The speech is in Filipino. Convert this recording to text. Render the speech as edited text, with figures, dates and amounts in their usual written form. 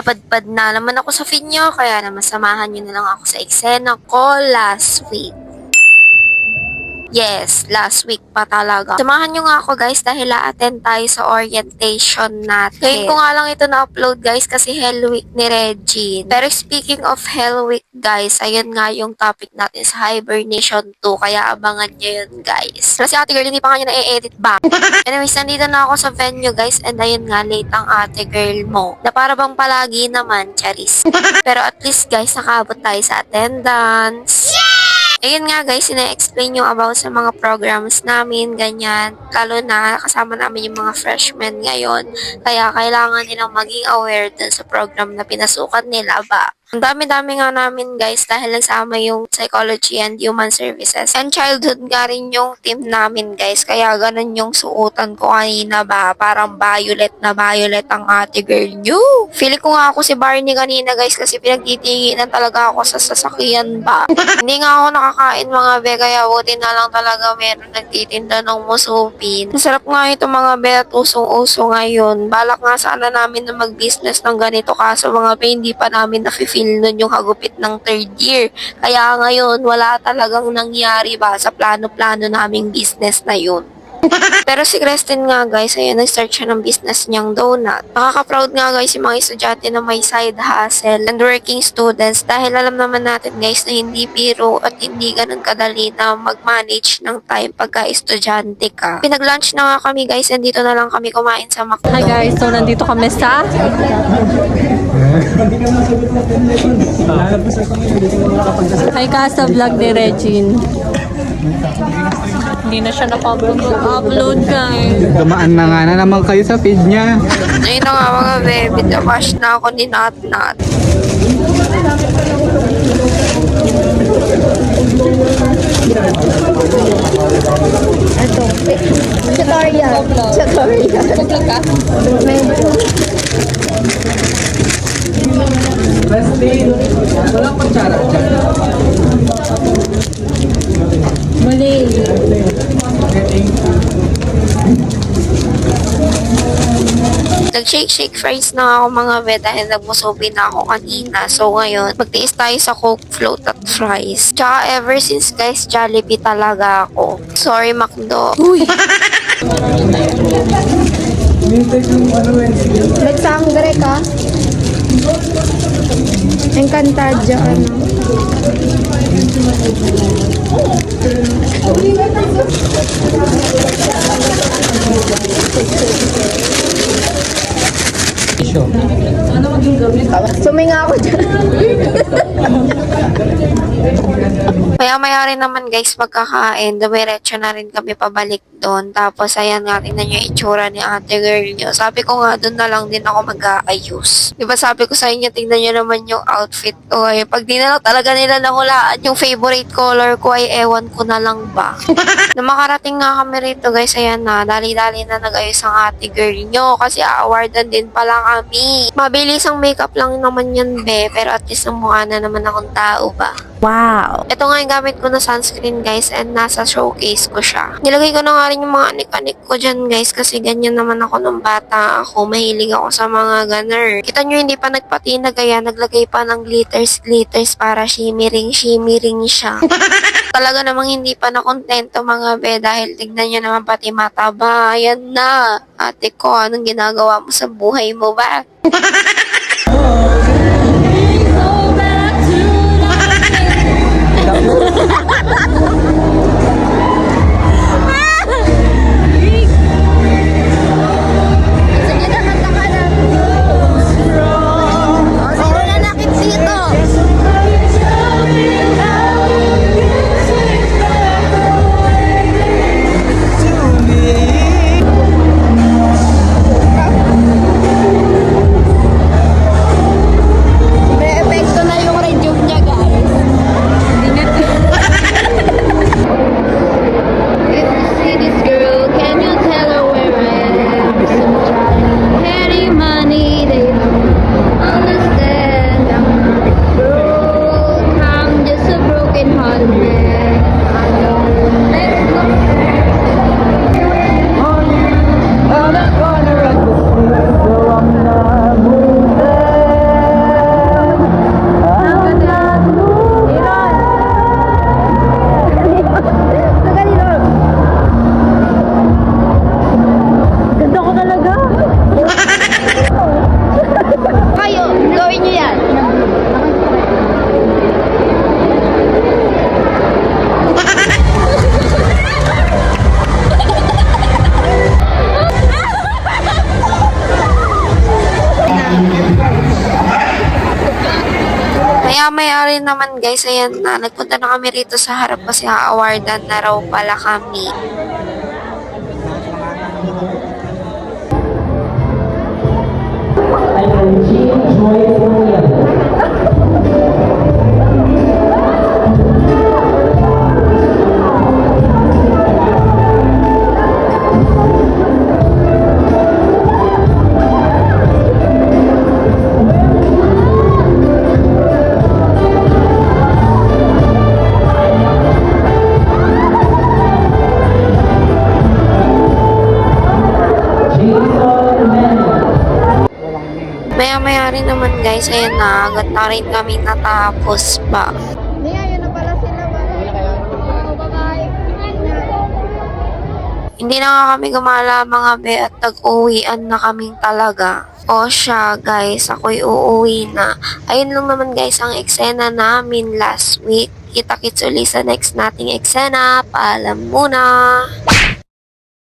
Napadpad na naman ako sa feed nyo, kaya naman samahan nyo na lang ako sa eksena ko last week. Yes, last week pa talaga. Samahan nyo nga ako guys dahil a-attend tayo sa orientation natin. Ngayon ko nga lang ito na-upload guys kasi Hell Week ni Regine. Pero speaking of Hell Week guys, ayun nga yung topic natin sa Hibernation 2. Kaya abangan nyo yun guys. Kasi ate girl, hindi pa nga nyo na-edit ba? Anyways, nandito na ako sa venue guys and ayun nga, late ang ate girl mo. Na para bang palagi naman, charis. Pero at least guys, nakaabot tayo sa attendance. Ayun nga guys, ina-explain yung about sa mga programs namin, ganyan. Lalo na kasama namin yung mga freshmen ngayon. Kaya kailangan nilang maging aware dun sa program na pinasukan nila ba. Ang dami-dami nga namin guys dahil nagsama yung psychology and human services. And childhood nga rin yung team namin guys. Kaya ganun yung suotan ko kanina ba. Parang violet na violet ang ate girl nyo. Feeling ko nga ako si Barney kanina guys kasi pinagtitinginan talaga ako sa sasakyan ba. Hindi nga ako nakakain mga be kaya buti na lang talaga meron nagtitinda ng musupin. Masarap nga ito mga be at usong-uso ngayon. Balak nga sana namin na mag-business ng ganito kaso mga be hindi pa namin na-feel nun yung hagupit ng third year. Kaya ngayon, wala talagang nangyari ba sa plano-plano naming business na yun. Pero si Creston nga guys, ayun, nag-start siya ng business niyang donut. Nakaka-proud nga guys yung mga estudyante na may side hustle and working students dahil alam naman natin guys na hindi biro at hindi ganun kadali na mag-manage ng time pagka estudyante ka. Pinag-lunch na nga kami guys and dito na lang kami kumain sa McDo. Hi guys, so nandito kami sa Hi ka sa vlog ni Regine. Hindi na siya napag-upload guys. Dumaan na nga na naman kayo sa feed niya. Ayun na nga mga baby, nakash na ako ni Nat Nat. Ito, tutorial. Tutorial. Wrestling. Walang patsara dyan. Mali. Nag-shake fries na ako mga be dahil nagmusubi na ako kanina. So ngayon, magtiis tayo sa Coke Float at fries. Tsaka ever since guys, Jollibee talaga ako. Sorry McDo. Uy! Nagsangre ka? Encantadia, ano? Suminga ako dyan. Maya-maya rin naman guys magkakain. Dumiretso na rin kami pabalik doon. Tapos ayan nga, tingnan nyo yung itsura ni ate girl nyo. Sabi ko nga doon na lang din ako mag-aayos. Diba sabi ko sa inyo, tingnan nyo naman yung outfit ko. Ay, pag di na lang talaga nila nahulaan yung favorite color ko ay ewan ko na lang ba. Na makarating nga kami rito guys, ayan na, dali-dali na nag-ayos ang ate girl nyo. Kasi a-awardan din pala kami. Mabilis ang makeup lang naman yan be. Pero at least mukha na naman akong tao ba. Wow! Ito nga yung gamit ko na sunscreen guys and nasa showcase ko siya. Nilagay ko na nga rin yung mga anik-anik ko dyan guys kasi ganyan naman ako nung bata ako. Mahilig ako sa mga gunner. Kita nyo hindi pa nagpatinag kaya naglagay pa ng glitters para shimmering siya. Talaga namang hindi pa nakontento mga be dahil tignan nyo naman pati mata ba. Ayan na. Ate ko, anong ginagawa mo sa buhay mo ba? Sige na, kanta ka na. Sino na nakit dito? Maya-maya rin naman guys, ayan na, nagpunta na kami rito sa harap kasi ha-awardan na raw pala kami. Maya-maya rin naman guys, ayan na, agad na rin kami natapos pa. Hindi, ayun na pala sila. Oo, bye-bye. Hindi na nga kami gumala mga be at tag-uwian na kaming talaga. O siya guys, ako'y uuwi na. Ayun lang naman guys ang eksena namin last week. Kita-kits ulit sa next nating eksena. Paalam muna!